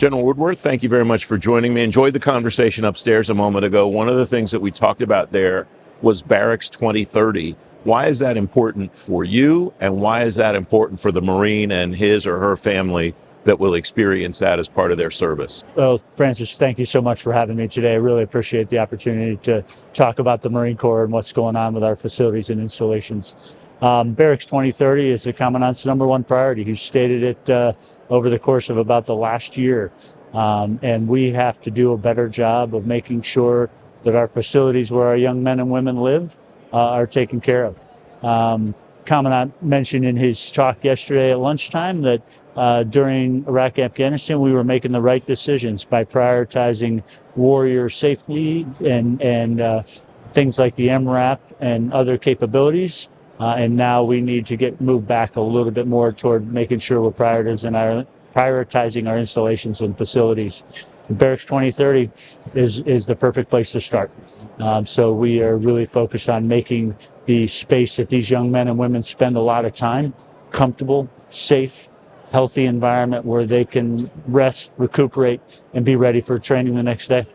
General Woodworth, thank you very much for joining me. Enjoyed the conversation upstairs a moment ago. One of the things that we talked about there was Barracks 2030. Why is that important for you, and why is that important for the Marine and his or her family that will experience that as part of their service? Well, Francis, thank you so much for having me today. I really appreciate the opportunity to talk about the Marine Corps and what's going on with our facilities and installations. Barracks 2030 is the Commandant's #1 priority. He stated it over the course of about the last year. And we have to do a better job of making sure that our facilities where our young men and women live are taken care of. Commandant mentioned in his talk yesterday at lunchtime that during Iraq, Afghanistan, we were making the right decisions by prioritizing warrior safety and things like the MRAP and other capabilities. And now we need to move back a little bit more toward making sure we're prioritizing our installations and facilities. Barracks 2030 is the perfect place to start. So we are really focused on making the space that these young men and women spend a lot of time comfortable, safe, healthy environment where they can rest, recuperate, and be ready for training the next day.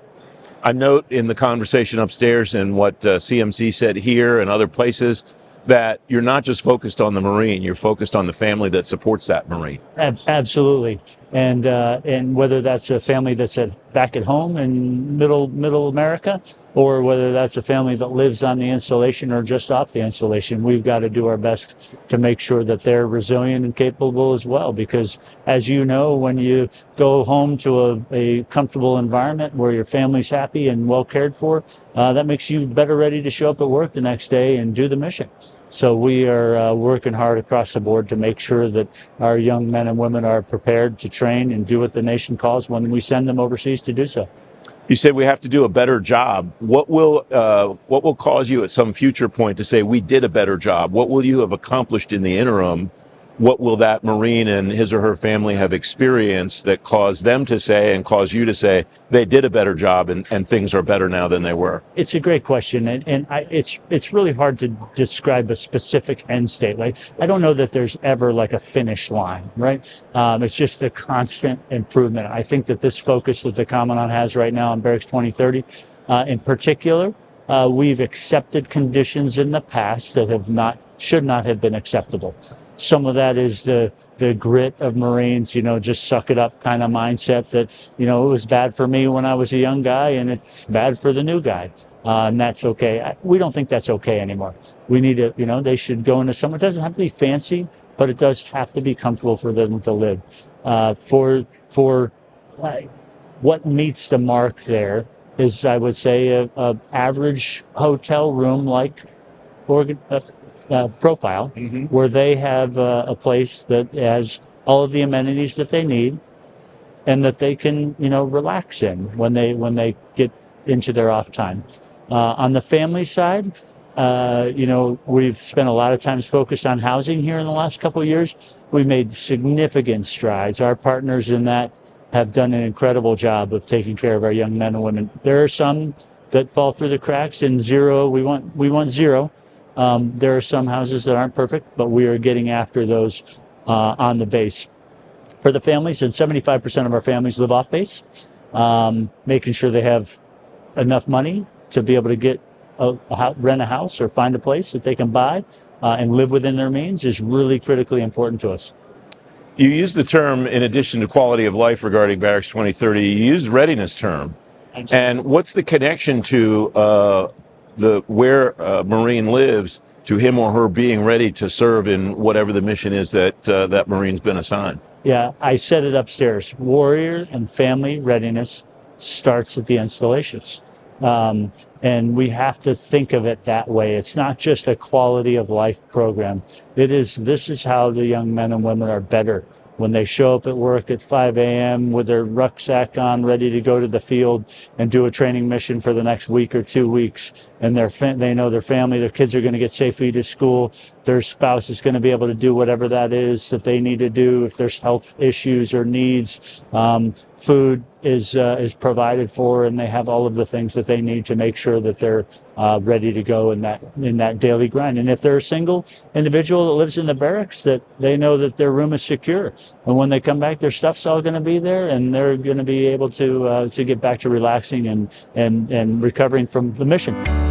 I note in the conversation upstairs and what CMC said here and other places that you're not just focused on the Marine, you're focused on the family that supports that Marine. Absolutely. And whether that's a family that's back at home in middle America, or whether that's a family that lives on the installation or just off the installation, we've got to do our best to make sure that they're resilient and capable as well. Because as you know, when you go home to a comfortable environment where your family's happy and well cared for, that makes you better ready to show up at work the next day and do the mission. So we are working hard across the board to make sure that our young men and women are prepared to train and do what the nation calls when we send them overseas to do so. You said we have to do a better job. What will cause you at some future point to say we did a better job? What will you have accomplished in the interim? What will that Marine and his or her family have experienced that caused them to say and cause you to say they did a better job and things are better now than they were? It's a great question, and it's really hard to describe a specific end state. Like, I don't know that there's ever like a finish line, right? It's just a constant improvement. I think that this focus that the Commandant has right now on Barracks 2030, in particular, we've accepted conditions in the past that should not have been acceptable. Some of that is the grit of Marines, just suck it up kind of mindset that, it was bad for me when I was a young guy and it's bad for the new guy. And that's okay. We don't think that's okay anymore. We need to, they should go into somewhere. It doesn't have to be fancy, but it does have to be comfortable for them to live. What meets the mark there is, I would say, a average hotel room like profile, where they have a place that has all of the amenities that they need and that they can, relax in when they get into their off time. On the family side, we've spent a lot of times focused on housing here in the last couple of years. We made significant strides. Our partners in that have done an incredible job of taking care of our young men and women. There are some that fall through the cracks, and we want zero. There are some houses that aren't perfect, but we are getting after those on the base. For the families, and 75% of our families live off base, making sure they have enough money to be able to rent a house or find a place that they can buy and live within their means is really critically important to us. You used the term, in addition to quality of life regarding Barracks 2030, you used readiness term. And what's the connection to where a Marine lives to him or her being ready to serve in whatever the mission is that that Marine's been assigned? Yeah, I said it upstairs. Warrior and family readiness starts at the installations. And we have to think of it that way. It's not just a quality of life program. This is how the young men and women are better. When they show up at work at 5 a.m. with their rucksack on, ready to go to the field and do a training mission for the next week or 2 weeks, and they know their family, their kids are going to get safely to school, their spouse is going to be able to do whatever that is that they need to do if there's health issues or needs. food is provided for, and they have all of the things that they need to make sure that they're ready to go in that daily grind. And if they're a single individual that lives in the barracks, that they know that their room is secure, and when they come back, their stuff's all going to be there, and they're going to be able to get back to relaxing and recovering from the mission.